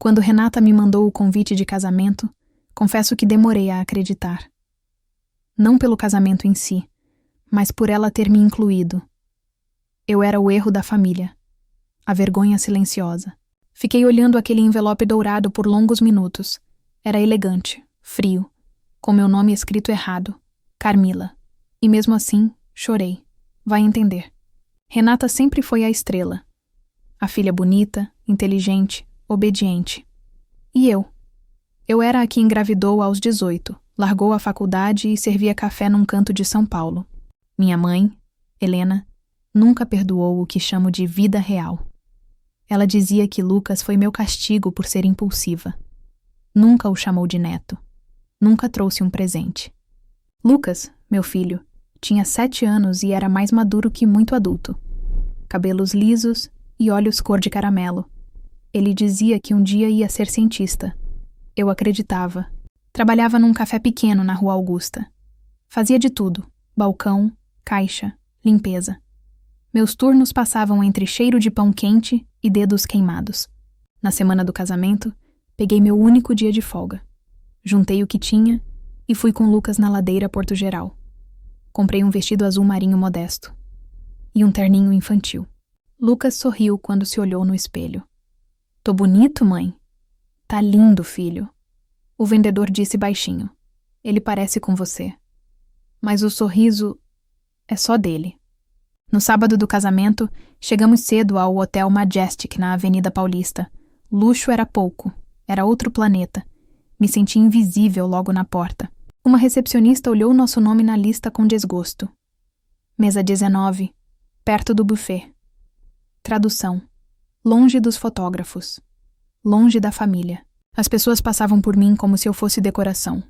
Quando Renata me mandou o convite de casamento, confesso que demorei a acreditar. Não pelo casamento em si, mas por ela ter me incluído. Eu era o erro da família, a vergonha silenciosa. Fiquei olhando aquele envelope dourado por longos minutos. Era elegante, frio, com meu nome escrito errado, Carmila. E mesmo assim, chorei. Vai entender. Renata sempre foi a estrela. A filha bonita, inteligente, obediente. E eu? Eu era a que engravidou aos 18, largou a faculdade e servia café num canto de São Paulo. Minha mãe, Helena, nunca perdoou o que chamo de vida real. Ela dizia que Lucas foi meu castigo por ser impulsiva. Nunca o chamou de neto. Nunca trouxe um presente. Lucas, meu filho, tinha 7 anos e era mais maduro que muito adulto. Cabelos lisos e olhos cor de caramelo. Ele dizia que um dia ia ser cientista. Eu acreditava. Trabalhava num café pequeno na Rua Augusta. Fazia de tudo: balcão, caixa, limpeza. Meus turnos passavam entre cheiro de pão quente e dedos queimados. Na semana do casamento, peguei meu único dia de folga. Juntei o que tinha e fui com Lucas na ladeira Porto Geral. Comprei um vestido azul marinho modesto e um terninho infantil. Lucas sorriu quando se olhou no espelho. Tô bonito, mãe? Tá lindo, filho. O vendedor disse baixinho. Ele parece com você. Mas o sorriso é só dele. No sábado do casamento, chegamos cedo ao Hotel Majestic na Avenida Paulista. Luxo era pouco. Era outro planeta. Me senti invisível logo na porta. Uma recepcionista olhou nosso nome na lista com desgosto. Mesa 19, perto do buffet. Tradução. Longe dos fotógrafos. Longe da família. As pessoas passavam por mim como se eu fosse decoração.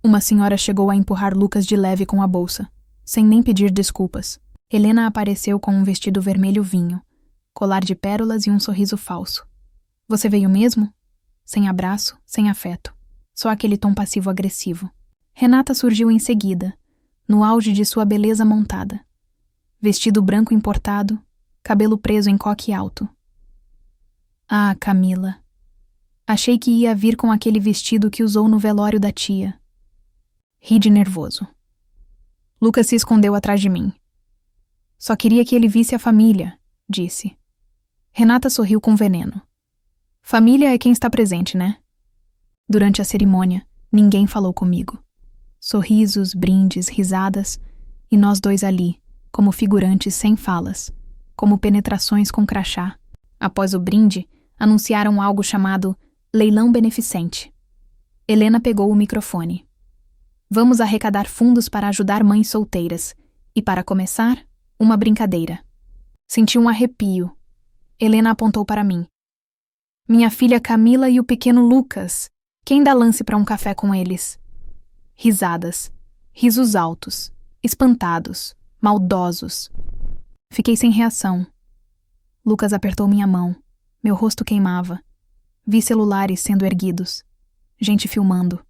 Uma senhora chegou a empurrar Lucas de leve com a bolsa, sem nem pedir desculpas. Helena apareceu com um vestido vermelho vinho, colar de pérolas e um sorriso falso. Você veio mesmo? Sem abraço, sem afeto. Só aquele tom passivo-agressivo. Renata surgiu em seguida, no auge de sua beleza montada. Vestido branco importado, cabelo preso em coque alto. Ah, Camila. Achei que ia vir com aquele vestido que usou no velório da tia. Ri de nervoso. Lucas se escondeu atrás de mim. Só queria que ele visse a família, disse. Renata sorriu com veneno. Família é quem está presente, né? Durante a cerimônia, ninguém falou comigo. Sorrisos, brindes, risadas, e nós dois ali, como figurantes sem falas, como penetrações com crachá. Após o brinde, anunciaram algo chamado Leilão Beneficente. Helena pegou o microfone. Vamos arrecadar fundos para ajudar mães solteiras. E para começar, uma brincadeira. Senti um arrepio. Helena apontou para mim. Minha filha Camila e o pequeno Lucas. Quem dá lance para um café com eles? Risadas. Risos altos. Espantados. Maldosos. Fiquei sem reação. Lucas apertou minha mão. Meu rosto queimava. Vi celulares sendo erguidos. Gente filmando.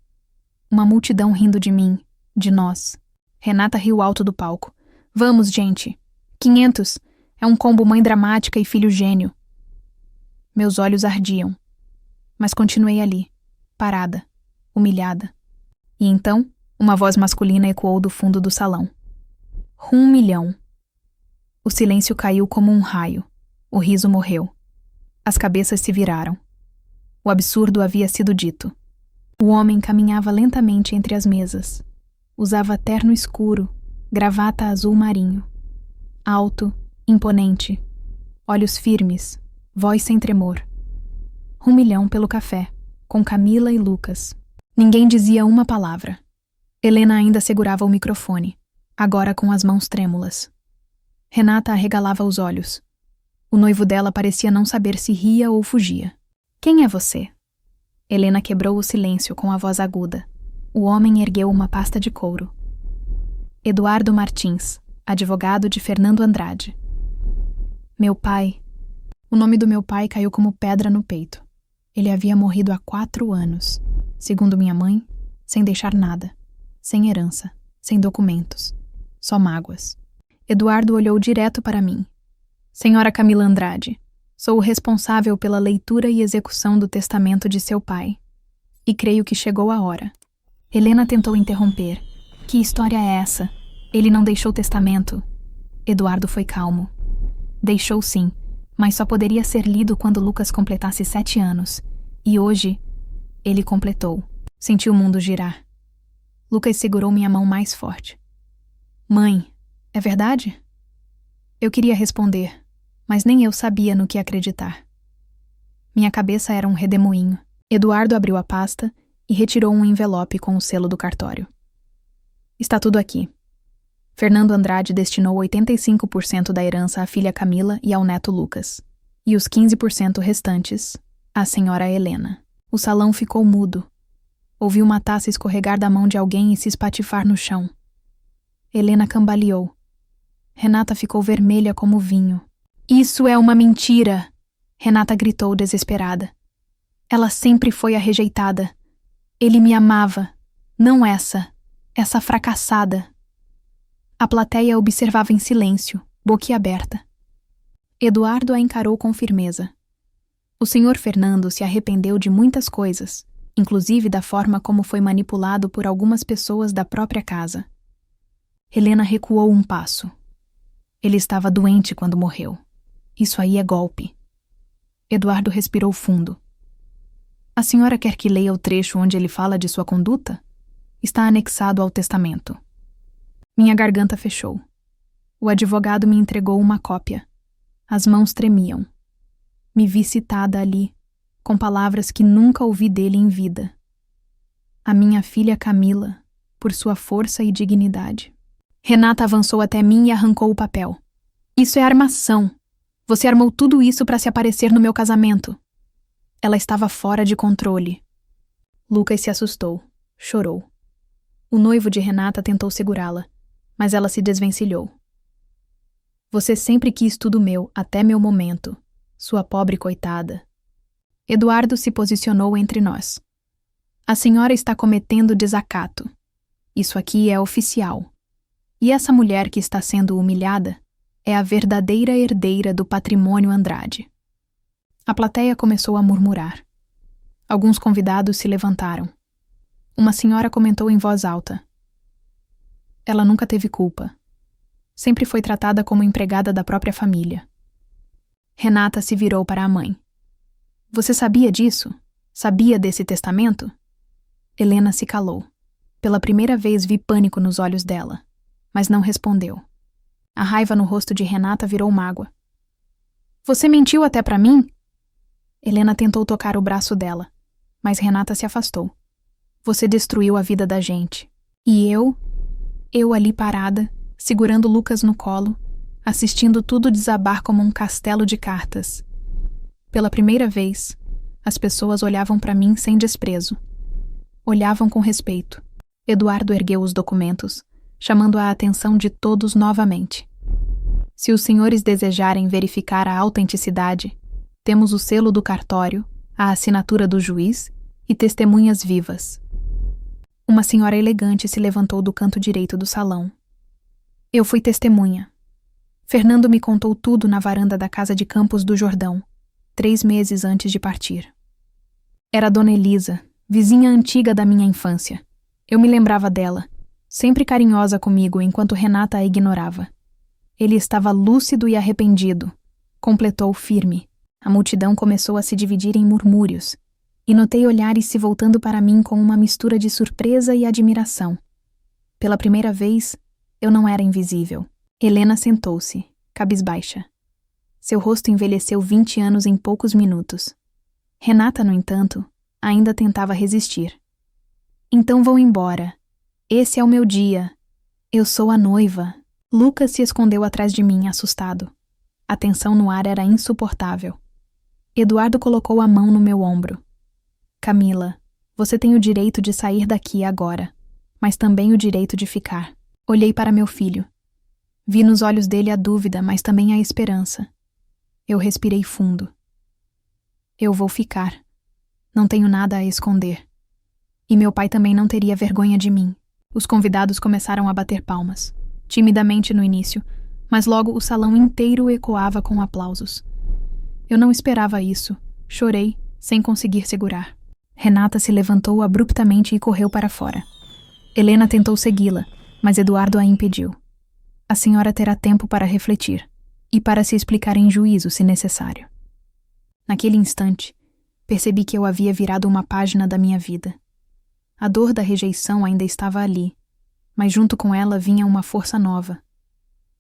Uma multidão rindo de mim, de nós. Renata riu alto do palco. Vamos, gente. 500. É um combo mãe dramática e filho gênio. Meus olhos ardiam. Mas continuei ali, parada, humilhada. E então, uma voz masculina ecoou do fundo do salão. 1 milhão. O silêncio caiu como um raio. O riso morreu. As cabeças se viraram. O absurdo havia sido dito. O homem caminhava lentamente entre as mesas. Usava terno escuro, gravata azul marinho. Alto, imponente. Olhos firmes, voz sem tremor. 1 milhão pelo café, com Camila e Lucas. Ninguém dizia uma palavra. Helena ainda segurava o microfone, agora com as mãos trêmulas. Renata arregalava os olhos. O noivo dela parecia não saber se ria ou fugia. Quem é você? Helena quebrou o silêncio com a voz aguda. O homem ergueu uma pasta de couro. Eduardo Martins, advogado de Fernando Andrade. Meu pai. O nome do meu pai caiu como pedra no peito. Ele havia morrido há 4 anos. Segundo minha mãe, sem deixar nada. Sem herança, sem documentos. Só mágoas. Eduardo olhou direto para mim. Senhora Camila Andrade, Sou o responsável pela leitura e execução do testamento de seu pai. E creio que chegou a hora. Helena tentou interromper. Que história é essa? Ele não deixou testamento. Eduardo foi calmo. Deixou sim, mas só poderia ser lido quando Lucas completasse 7 anos. E hoje, ele completou. Senti o mundo girar. Lucas segurou minha mão mais forte. Mãe, é verdade? Eu queria responder, mas nem eu sabia no que acreditar. Minha cabeça era um redemoinho. Eduardo abriu a pasta e retirou um envelope com o selo do cartório. Está tudo aqui. Fernando Andrade destinou 85% da herança à filha Camila e ao neto Lucas, e os 15% restantes à senhora Helena. O salão ficou mudo. Ouvi uma taça escorregar da mão de alguém e se espatifar no chão. Helena cambaleou. Renata ficou vermelha como vinho. Isso é uma mentira! Renata gritou desesperada. Ela sempre foi a rejeitada. Ele me amava. Não essa fracassada. A plateia observava em silêncio, boquiaberta. Eduardo a encarou com firmeza. O senhor Fernando se arrependeu de muitas coisas, inclusive da forma como foi manipulado por algumas pessoas da própria casa. Helena recuou um passo. Ele estava doente quando morreu. Isso aí é golpe. Eduardo respirou fundo. A senhora quer que leia o trecho onde ele fala de sua conduta? Está anexado ao testamento. Minha garganta fechou. O advogado me entregou uma cópia. As mãos tremiam. Me vi citada ali, com palavras que nunca ouvi dele em vida. A minha filha Camila, por sua força e dignidade. Renata avançou até mim e arrancou o papel. Isso é armação. Você armou tudo isso para se aparecer no meu casamento. Ela estava fora de controle. Lucas se assustou. Chorou. O noivo de Renata tentou segurá-la, mas ela se desvencilhou. Você sempre quis tudo meu, até meu momento, sua pobre coitada. Eduardo se posicionou entre nós. A senhora está cometendo desacato. Isso aqui é oficial. E essa mulher que está sendo humilhada é a verdadeira herdeira do patrimônio Andrade. A plateia começou a murmurar. Alguns convidados se levantaram. Uma senhora comentou em voz alta. Ela nunca teve culpa. Sempre foi tratada como empregada da própria família. Renata se virou para a mãe. Você sabia disso? Sabia desse testamento? Helena se calou. Pela primeira vez vi pânico nos olhos dela, mas não respondeu. A raiva no rosto de Renata virou mágoa. Você mentiu até para mim? Helena tentou tocar o braço dela, mas Renata se afastou. Você destruiu a vida da gente. E eu ali parada, segurando Lucas no colo, assistindo tudo desabar como um castelo de cartas. Pela primeira vez, as pessoas olhavam para mim sem desprezo. Olhavam com respeito. Eduardo ergueu os documentos, chamando a atenção de todos novamente. Se os senhores desejarem verificar a autenticidade, temos o selo do cartório, a assinatura do juiz e testemunhas vivas. Uma senhora elegante se levantou do canto direito do salão. Eu fui testemunha. Fernando me contou tudo na varanda da casa de Campos do Jordão, 3 meses antes de partir. Era Dona Elisa, vizinha antiga da minha infância. Eu me lembrava dela, sempre carinhosa comigo enquanto Renata a ignorava. Ele estava lúcido e arrependido, completou firme. A multidão começou a se dividir em murmúrios, e notei olhares se voltando para mim com uma mistura de surpresa e admiração. Pela primeira vez, eu não era invisível. Helena sentou-se, cabisbaixa. Seu rosto envelheceu 20 anos em poucos minutos. Renata, no entanto, ainda tentava resistir. Então vou embora. Esse é o meu dia. Eu sou a noiva. Lucas se escondeu atrás de mim, assustado. A tensão no ar era insuportável. Eduardo colocou a mão no meu ombro. Camila, você tem o direito de sair daqui agora, mas também o direito de ficar. Olhei para meu filho. Vi nos olhos dele a dúvida, mas também a esperança. Eu respirei fundo. Eu vou ficar. Não tenho nada a esconder. E meu pai também não teria vergonha de mim. Os convidados começaram a bater palmas, timidamente no início, mas logo o salão inteiro ecoava com aplausos. Eu não esperava isso. Chorei, sem conseguir segurar. Renata se levantou abruptamente e correu para fora. Helena tentou segui-la, mas Eduardo a impediu. A senhora terá tempo para refletir e para se explicar em juízo, se necessário. Naquele instante, percebi que eu havia virado uma página da minha vida. A dor da rejeição ainda estava ali, mas junto com ela vinha uma força nova.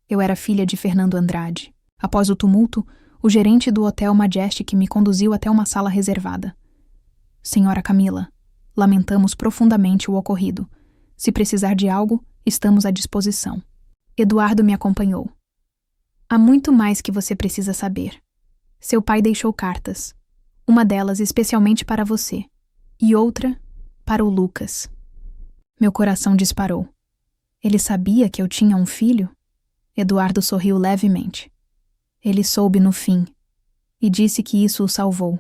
Eu era filha de Fernando Andrade. Após o tumulto, o gerente do Hotel Majestic me conduziu até uma sala reservada. Senhora Camila, lamentamos profundamente o ocorrido. Se precisar de algo, estamos à disposição. Eduardo me acompanhou. Há muito mais que você precisa saber. Seu pai deixou cartas. Uma delas especialmente para você, e outra para o Lucas. Meu coração disparou. Ele sabia que eu tinha um filho? Eduardo sorriu levemente. Ele soube no fim, e disse que isso o salvou,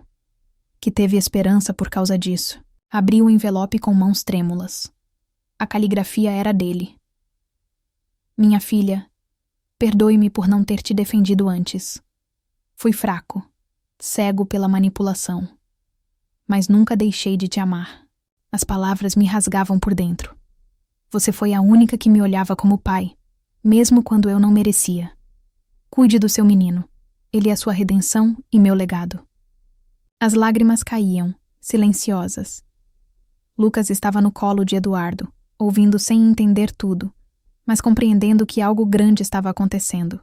que teve esperança por causa disso. Abriu o envelope com mãos trêmulas. A caligrafia era dele. Minha filha, perdoe-me por não ter te defendido antes. Fui fraco, cego pela manipulação. Mas nunca deixei de te amar. As palavras me rasgavam por dentro. Você foi a única que me olhava como pai, mesmo quando eu não merecia. Cuide do seu menino. Ele é sua redenção e meu legado. As lágrimas caíam, silenciosas. Lucas estava no colo de Eduardo, ouvindo sem entender tudo, mas compreendendo que algo grande estava acontecendo.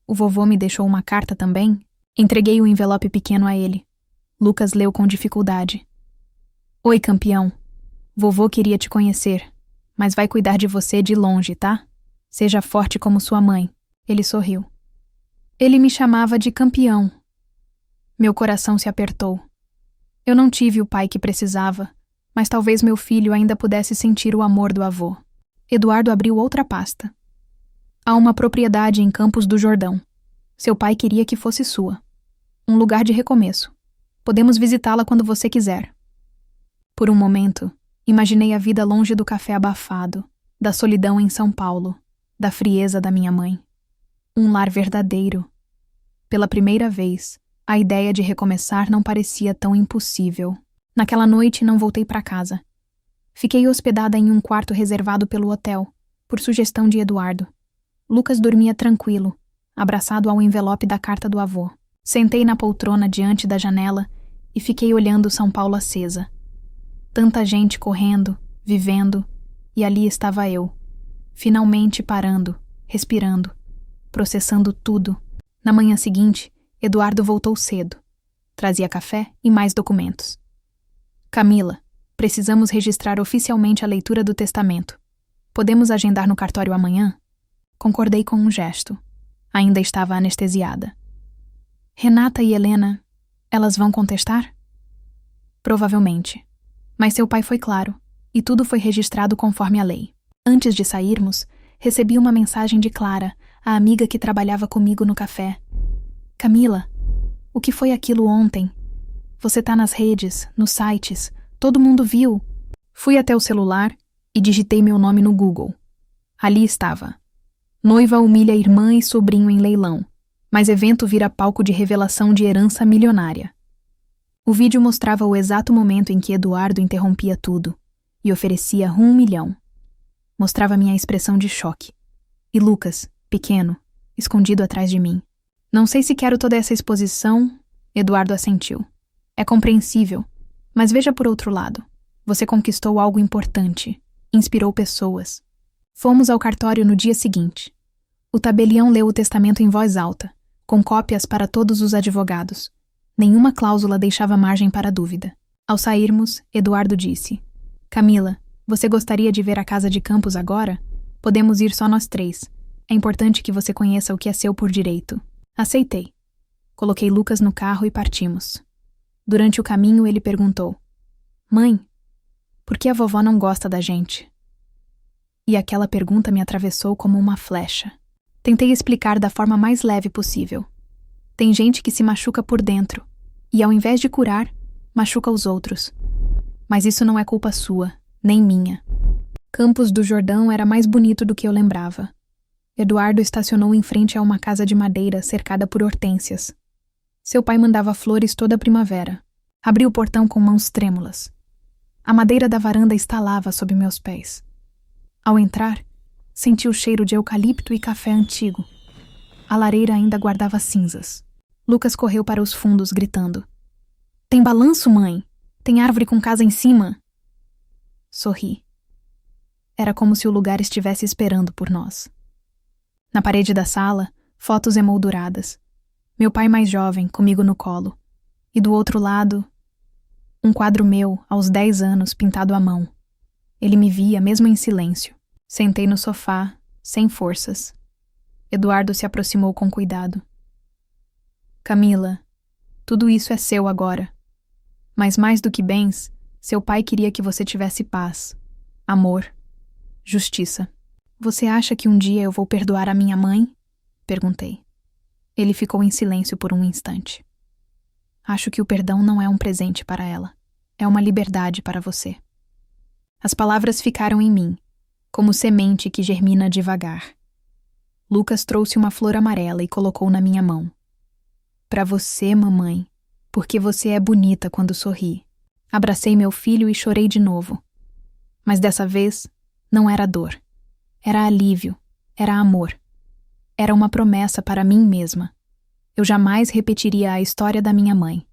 O vovô me deixou uma carta também. Entreguei o envelope pequeno a ele. Lucas leu com dificuldade. Oi, campeão. Vovô queria te conhecer, mas vai cuidar de você de longe, tá? Seja forte como sua mãe. Ele sorriu. Ele me chamava de campeão. Meu coração se apertou. Eu não tive o pai que precisava, mas talvez meu filho ainda pudesse sentir o amor do avô. Eduardo abriu outra pasta. Há uma propriedade em Campos do Jordão. Seu pai queria que fosse sua. Um lugar de recomeço. Podemos visitá-la quando você quiser. Por um momento, imaginei a vida longe do café abafado, da solidão em São Paulo, da frieza da minha mãe. Um lar verdadeiro. Pela primeira vez, a ideia de recomeçar não parecia tão impossível. Naquela noite não voltei para casa. Fiquei hospedada em um quarto reservado pelo hotel, por sugestão de Eduardo. Lucas dormia tranquilo, abraçado ao envelope da carta do avô. Sentei na poltrona diante da janela e fiquei olhando São Paulo acesa. Tanta gente correndo, vivendo, e ali estava eu, finalmente parando, respirando, processando tudo. Na manhã seguinte, Eduardo voltou cedo. Trazia café e mais documentos. Camila, precisamos registrar oficialmente a leitura do testamento. Podemos agendar no cartório amanhã? Concordei com um gesto. Ainda estava anestesiada. Renata e Helena, elas vão contestar? Provavelmente. Mas seu pai foi claro, e tudo foi registrado conforme a lei. Antes de sairmos, recebi uma mensagem de Clara, a amiga que trabalhava comigo no café. Camila, o que foi aquilo ontem? Você tá nas redes, nos sites, todo mundo viu. Fui até o celular e digitei meu nome no Google. Ali estava. Noiva humilha irmã e sobrinho em leilão, mas evento vira palco de revelação de herança milionária. O vídeo mostrava o exato momento em que Eduardo interrompia tudo e oferecia 1 milhão. Mostrava minha expressão de choque. E Lucas, pequeno, escondido atrás de mim. Não sei se quero toda essa exposição, Eduardo assentiu. É compreensível, mas veja por outro lado. Você conquistou algo importante, inspirou pessoas. Fomos ao cartório no dia seguinte. O tabelião leu o testamento em voz alta, com cópias para todos os advogados. Nenhuma cláusula deixava margem para dúvida. Ao sairmos, Eduardo disse: Camila, você gostaria de ver a casa de Campos agora? Podemos ir só nós 3. É importante que você conheça o que é seu por direito. Aceitei. Coloquei Lucas no carro e partimos. Durante o caminho, ele perguntou: Mãe, por que a vovó não gosta da gente? E aquela pergunta me atravessou como uma flecha. Tentei explicar da forma mais leve possível. Tem gente que se machuca por dentro, e ao invés de curar, machuca os outros. Mas isso não é culpa sua, nem minha. Campos do Jordão era mais bonito do que eu lembrava. Eduardo estacionou em frente a uma casa de madeira cercada por hortênsias. Seu pai mandava flores toda a primavera. Abri o portão com mãos trêmulas. A madeira da varanda estalava sob meus pés. Ao entrar, senti o cheiro de eucalipto e café antigo. A lareira ainda guardava cinzas. Lucas correu para os fundos, gritando: "Tem balanço, mãe? Tem árvore com casa em cima?" Sorri. Era como se o lugar estivesse esperando por nós. Na parede da sala, fotos emolduradas. Meu pai mais jovem, comigo no colo. E do outro lado, um quadro meu, aos 10 anos, pintado à mão. Ele me via, mesmo em silêncio. Sentei no sofá, sem forças. Eduardo se aproximou com cuidado. "Camila, tudo isso é seu agora. Mas mais do que bens, seu pai queria que você tivesse paz, amor, justiça." "Você acha que um dia eu vou perdoar a minha mãe?" Perguntei. Ele ficou em silêncio por um instante. "Acho que o perdão não é um presente para ela. É uma liberdade para você." As palavras ficaram em mim, como semente que germina devagar. Lucas trouxe uma flor amarela e colocou na minha mão. "Para você, mamãe, porque você é bonita quando sorri." Abracei meu filho e chorei de novo. Mas dessa vez, não era dor. Era alívio. Era amor. Era uma promessa para mim mesma. Eu jamais repetiria a história da minha mãe.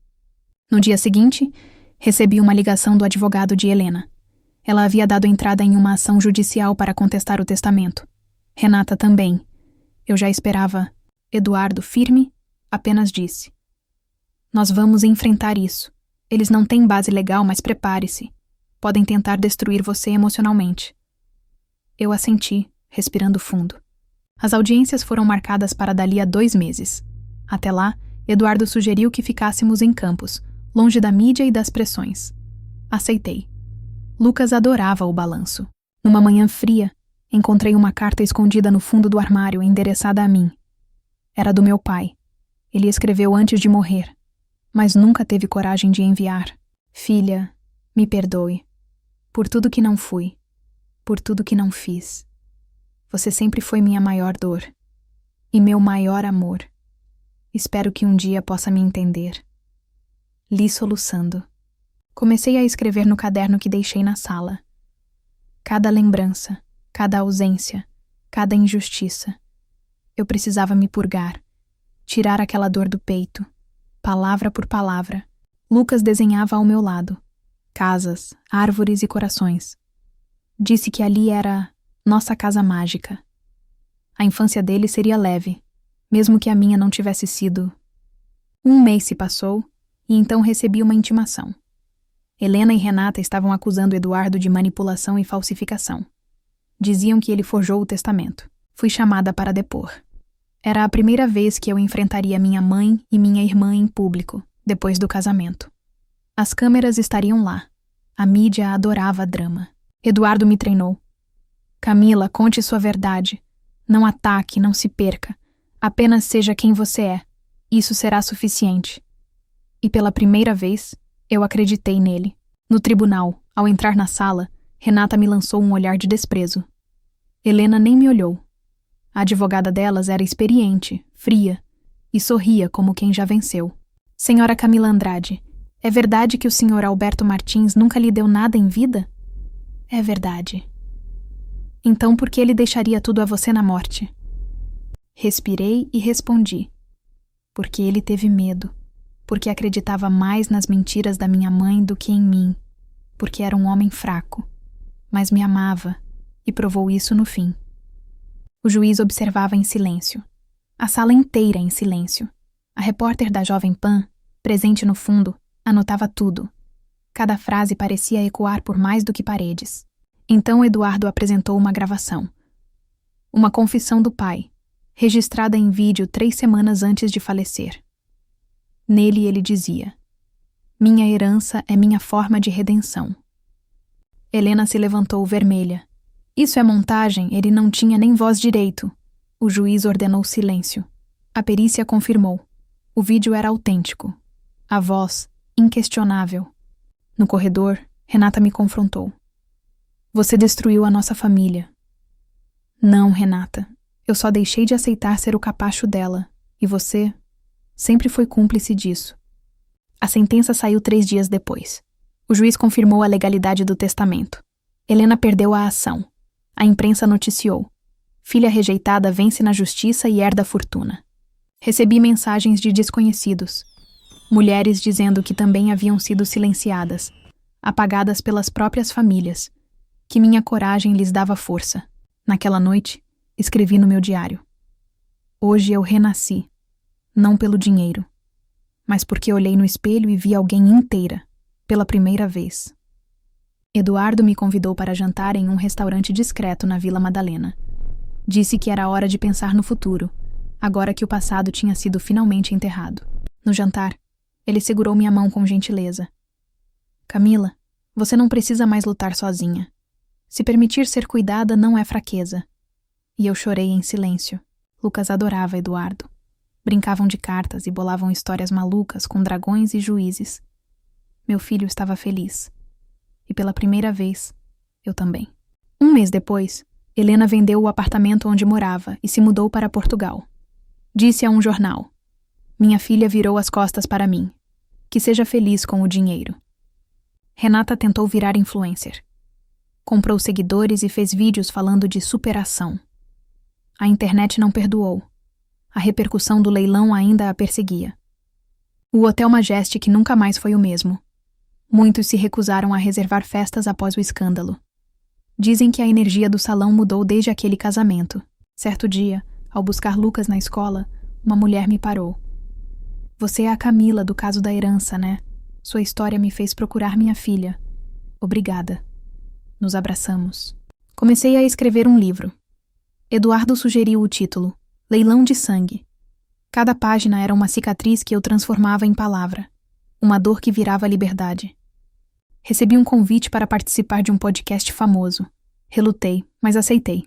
No dia seguinte, recebi uma ligação do advogado de Helena. Ela havia dado entrada em uma ação judicial para contestar o testamento. Renata também. Eu já esperava. Eduardo, firme, apenas disse: "Nós vamos enfrentar isso. Eles não têm base legal, mas prepare-se. Podem tentar destruir você emocionalmente." Eu assenti, respirando fundo. As audiências foram marcadas para dali a 2 meses. Até lá, Eduardo sugeriu que ficássemos em Campos, longe da mídia e das pressões. Aceitei. Lucas adorava o balanço. Numa manhã fria, encontrei uma carta escondida no fundo do armário, endereçada a mim. Era do meu pai. Ele escreveu antes de morrer, mas nunca teve coragem de enviar. "Filha, me perdoe. Por tudo que não fui. Por tudo que não fiz. Você sempre foi minha maior dor. E meu maior amor. Espero que um dia possa me entender." Li soluçando. Comecei a escrever no caderno que deixei na sala. Cada lembrança, cada ausência, cada injustiça. Eu precisava me purgar, tirar aquela dor do peito, palavra por palavra. Lucas desenhava ao meu lado. Casas, árvores e corações. Disse que ali era nossa casa mágica. A infância dele seria leve, mesmo que a minha não tivesse sido. 1 mês se passou, e então recebi uma intimação. Helena e Renata estavam acusando Eduardo de manipulação e falsificação. Diziam que ele forjou o testamento. Fui chamada para depor. Era a primeira vez que eu enfrentaria minha mãe e minha irmã em público, depois do casamento. As câmeras estariam lá. A mídia adorava drama. Eduardo me treinou. "Camila, conte sua verdade. Não ataque, não se perca. Apenas seja quem você é. Isso será suficiente." E pela primeira vez, eu acreditei nele. No tribunal, ao entrar na sala, Renata me lançou um olhar de desprezo. Helena nem me olhou. A advogada delas era experiente, fria, e sorria como quem já venceu. "Senhora Camila Andrade, é verdade que o senhor Alberto Martins nunca lhe deu nada em vida?" "É verdade." "Então por que ele deixaria tudo a você na morte?" Respirei e respondi. "Porque ele teve medo. Porque acreditava mais nas mentiras da minha mãe do que em mim. Porque era um homem fraco. Mas me amava, e provou isso no fim." O juiz observava em silêncio. A sala inteira em silêncio. A repórter da Jovem Pan, presente no fundo, anotava tudo. Cada frase parecia ecoar por mais do que paredes. Então Eduardo apresentou uma gravação. Uma confissão do pai, registrada em vídeo 3 semanas antes de falecer. Nele ele dizia: "Minha herança é minha forma de redenção." Helena se levantou vermelha. "Isso é montagem, ele não tinha nem voz direito." O juiz ordenou silêncio. A perícia confirmou. O vídeo era autêntico. A voz, inquestionável. No corredor, Renata me confrontou. "Você destruiu a nossa família." "Não, Renata. Eu só deixei de aceitar ser o capacho dela. E você sempre foi cúmplice disso. A sentença saiu 3 dias depois. O juiz confirmou a legalidade do testamento. Helena perdeu a ação. A imprensa noticiou. Filha rejeitada vence na justiça e herda a fortuna. Recebi mensagens de desconhecidos. Mulheres dizendo que também haviam sido silenciadas, apagadas pelas próprias famílias, que minha coragem lhes dava força. Naquela noite, escrevi no meu diário. Hoje eu renasci, não pelo dinheiro, mas porque olhei no espelho e vi alguém inteira, pela primeira vez. Eduardo me convidou para jantar em um restaurante discreto na Vila Madalena. Disse que era hora de pensar no futuro, agora que o passado tinha sido finalmente enterrado. No jantar, ele segurou minha mão com gentileza. Camila, você não precisa mais lutar sozinha. Se permitir ser cuidada não é fraqueza. E eu chorei em silêncio. Lucas adorava Eduardo. Brincavam de cartas e bolavam histórias malucas com dragões e juízes. Meu filho estava feliz. E pela primeira vez, eu também. 1 mês depois, Helena vendeu o apartamento onde morava e se mudou para Portugal. Disse a um jornal: minha filha virou as costas para mim. Que seja feliz com o dinheiro. Renata tentou virar influencer. Comprou seguidores e fez vídeos falando de superação. A internet não perdoou. A repercussão do leilão ainda a perseguia. O Hotel Majestic nunca mais foi o mesmo. Muitos se recusaram a reservar festas após o escândalo. Dizem que a energia do salão mudou desde aquele casamento. Certo dia, ao buscar Lucas na escola, uma mulher me parou. Você é a Camila do caso da herança, né? Sua história me fez procurar minha filha. Obrigada. Nos abraçamos. Comecei a escrever um livro. Eduardo sugeriu o título, Leilão de Sangue. Cada página era uma cicatriz que eu transformava em palavra, uma dor que virava liberdade. Recebi um convite para participar de um podcast famoso. Relutei, mas aceitei.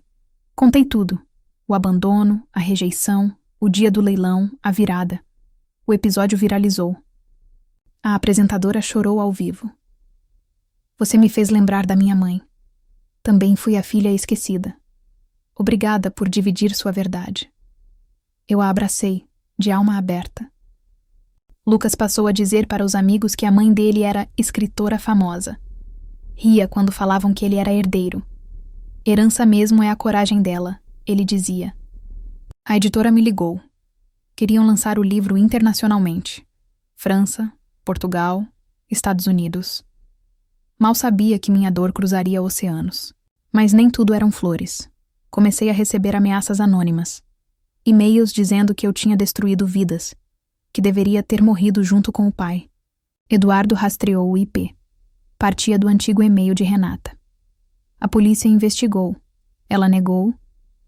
Contei tudo. O abandono, a rejeição, o dia do leilão, a virada. O episódio viralizou. A apresentadora chorou ao vivo. Você me fez lembrar da minha mãe. Também fui a filha esquecida. Obrigada por dividir sua verdade. Eu a abracei, de alma aberta. Lucas passou a dizer para os amigos que a mãe dele era escritora famosa. Ria quando falavam que ele era herdeiro. Herança mesmo é a coragem dela, ele dizia. A editora me ligou. Queriam lançar o livro internacionalmente. França, Portugal, Estados Unidos. Mal sabia que minha dor cruzaria oceanos. Mas nem tudo eram flores. Comecei a receber ameaças anônimas. E-mails dizendo que eu tinha destruído vidas, que deveria ter morrido junto com o pai. Eduardo rastreou o IP. Partia do antigo e-mail de Renata. A polícia investigou. Ela negou,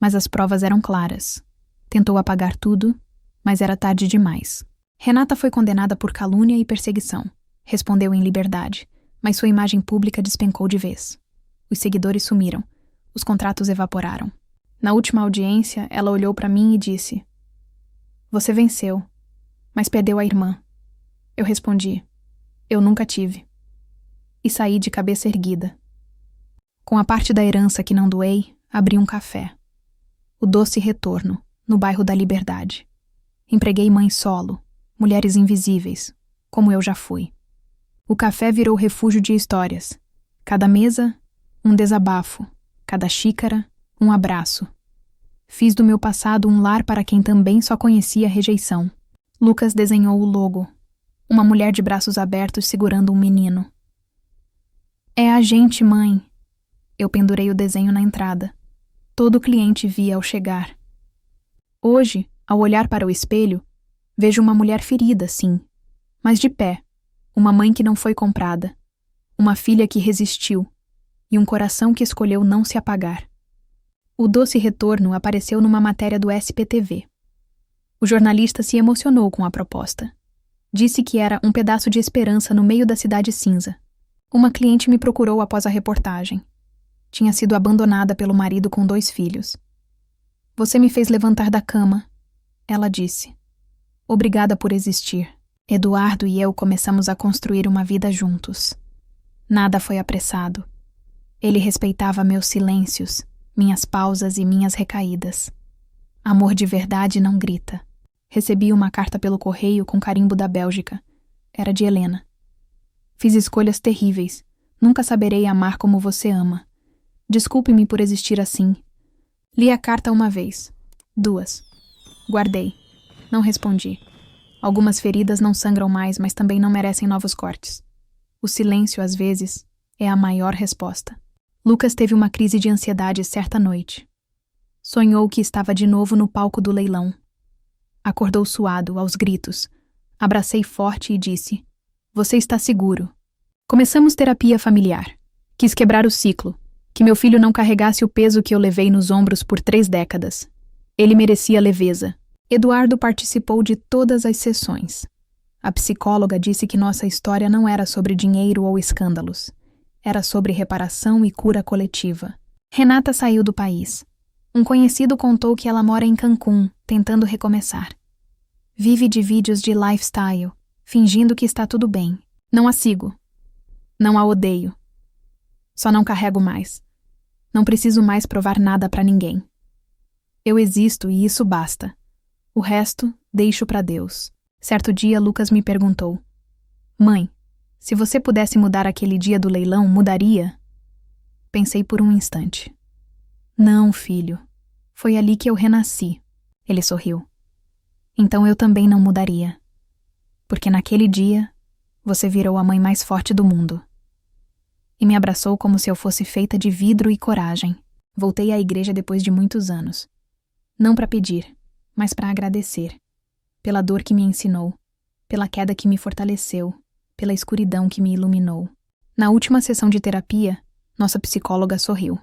mas as provas eram claras. Tentou apagar tudo, mas era tarde demais. Renata foi condenada por calúnia e perseguição. Respondeu em liberdade, mas sua imagem pública despencou de vez. Os seguidores sumiram. Os contratos evaporaram. Na última audiência, ela olhou para mim e disse: Você venceu, mas perdeu a irmã. Eu respondi: Eu nunca tive. E saí de cabeça erguida. Com a parte da herança que não doei, abri um café. O Doce Retorno, no bairro da Liberdade. Empreguei mães solo, mulheres invisíveis, como eu já fui. O café virou refúgio de histórias. Cada mesa, um desabafo. Cada xícara, um abraço. Fiz do meu passado um lar para quem também só conhecia rejeição. Lucas desenhou o logo. Uma mulher de braços abertos segurando um menino. É a gente, mãe. Eu pendurei o desenho na entrada. Todo cliente via ao chegar. Hoje, ao olhar para o espelho, vejo uma mulher ferida, sim, mas de pé. Uma mãe que não foi comprada. Uma filha que resistiu. E um coração que escolheu não se apagar. O Doce Retorno apareceu numa matéria do SPTV. O jornalista se emocionou com a proposta. Disse que era um pedaço de esperança no meio da cidade cinza. Uma cliente me procurou após a reportagem. Tinha sido abandonada pelo marido com 2 filhos. Você me fez levantar da cama, ela disse. Obrigada por existir. Eduardo e eu começamos a construir uma vida juntos. Nada foi apressado. Ele respeitava meus silêncios, minhas pausas e minhas recaídas. Amor de verdade não grita. Recebi uma carta pelo correio com carimbo da Bélgica. Era de Helena. Fiz escolhas terríveis. Nunca saberei amar como você ama. Desculpe-me por existir assim. Li a carta uma vez. 2. Guardei. Não respondi. Algumas feridas não sangram mais, mas também não merecem novos cortes. O silêncio, às vezes, é a maior resposta. Lucas teve uma crise de ansiedade certa noite. Sonhou que estava de novo no palco do leilão. Acordou suado, aos gritos. Abracei forte e disse: "Você está seguro." Começamos terapia familiar. Quis quebrar o ciclo, que meu filho não carregasse o peso que eu levei nos ombros por 3 décadas. Ele merecia leveza. Eduardo participou de todas as sessões. A psicóloga disse que nossa história não era sobre dinheiro ou escândalos. Era sobre reparação e cura coletiva. Renata saiu do país. Um conhecido contou que ela mora em Cancún, tentando recomeçar. Vive de vídeos de lifestyle, fingindo que está tudo bem. Não a sigo. Não a odeio. Só não carrego mais. Não preciso mais provar nada para ninguém. Eu existo e isso basta. O resto, deixo para Deus. Certo dia, Lucas me perguntou: "Mãe, se você pudesse mudar aquele dia do leilão, mudaria?" Pensei por um instante. "Não, filho. Foi ali que eu renasci." Ele sorriu. "Então eu também não mudaria. Porque naquele dia, você virou a mãe mais forte do mundo." E me abraçou como se eu fosse feita de vidro e coragem. Voltei à igreja depois de muitos anos. Não para pedir, mas para agradecer. Pela dor que me ensinou, pela queda que me fortaleceu, pela escuridão que me iluminou. Na última sessão de terapia, nossa psicóloga sorriu.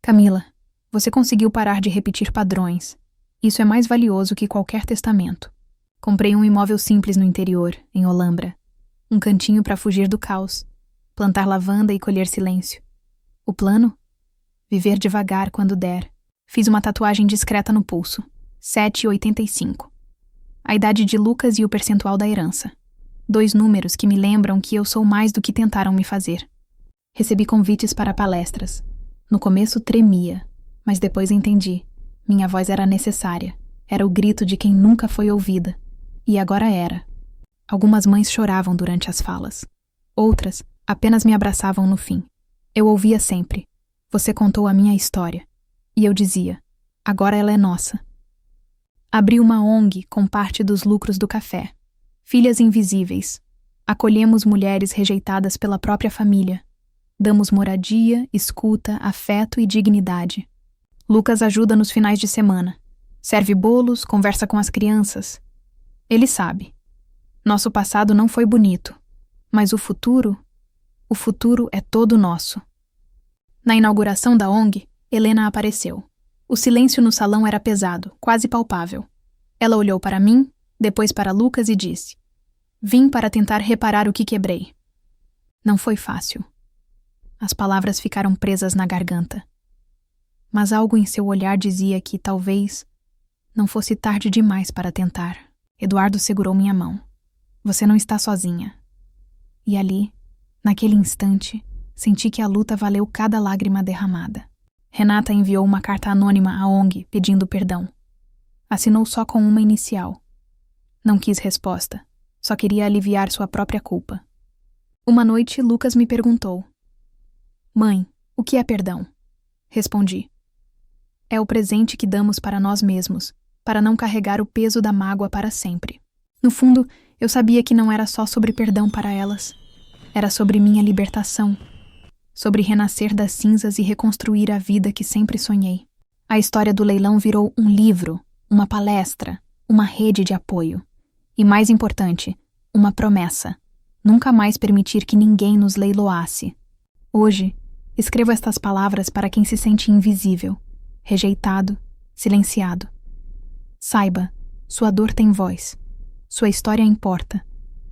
"Camila, você conseguiu parar de repetir padrões. Isso é mais valioso que qualquer testamento. Comprei um imóvel simples no interior, em Olambra. Um cantinho para fugir do caos. Plantar lavanda e colher silêncio. O plano? Viver devagar quando der. Fiz uma tatuagem discreta no pulso. 7,85. A idade de Lucas e o percentual da herança. 2 números que me lembram que eu sou mais do que tentaram me fazer. Recebi convites para palestras. No começo tremia, mas depois entendi. Minha voz era necessária. Era o grito de quem nunca foi ouvida. E agora era. Algumas mães choravam durante as falas. Outras apenas me abraçavam no fim. Eu ouvia sempre: "Você contou a minha história." E eu dizia: "Agora ela é nossa." Abri uma ONG com parte dos lucros do café. Filhas Invisíveis. Acolhemos mulheres rejeitadas pela própria família. Damos moradia, escuta, afeto e dignidade. Lucas ajuda nos finais de semana. Serve bolos, conversa com as crianças. Ele sabe. Nosso passado não foi bonito, mas o futuro é todo nosso. Na inauguração da ONG, Helena apareceu. O silêncio no salão era pesado, quase palpável. Ela olhou para mim, depois para Lucas e disse: "Vim para tentar reparar o que quebrei." Não foi fácil. As palavras ficaram presas na garganta. Mas algo em seu olhar dizia que, talvez, não fosse tarde demais para tentar. Eduardo segurou minha mão. "Você não está sozinha." E ali, naquele instante, senti que a luta valeu cada lágrima derramada. Renata enviou uma carta anônima à ONG pedindo perdão. Assinou só com uma inicial. Não quis resposta. Só queria aliviar sua própria culpa. Uma noite, Lucas me perguntou: "Mãe, o que é perdão?" Respondi: "É o presente que damos para nós mesmos, para não carregar o peso da mágoa para sempre." No fundo, eu sabia que não era só sobre perdão para elas. Era sobre minha libertação. Sobre renascer das cinzas e reconstruir a vida que sempre sonhei. A história do leilão virou um livro, uma palestra, uma rede de apoio. E mais importante, uma promessa: nunca mais permitir que ninguém nos leiloasse. Hoje, escrevo estas palavras para quem se sente invisível, rejeitado, silenciado. Saiba, sua dor tem voz, sua história importa,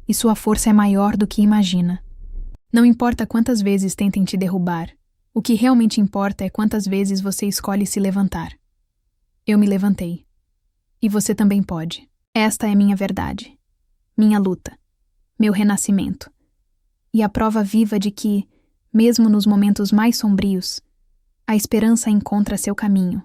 e sua força é maior do que imagina. Não importa quantas vezes tentem te derrubar, o que realmente importa é quantas vezes você escolhe se levantar. Eu me levantei. E você também pode. Esta é minha verdade, minha luta, meu renascimento. E a prova viva de que, mesmo nos momentos mais sombrios, a esperança encontra seu caminho.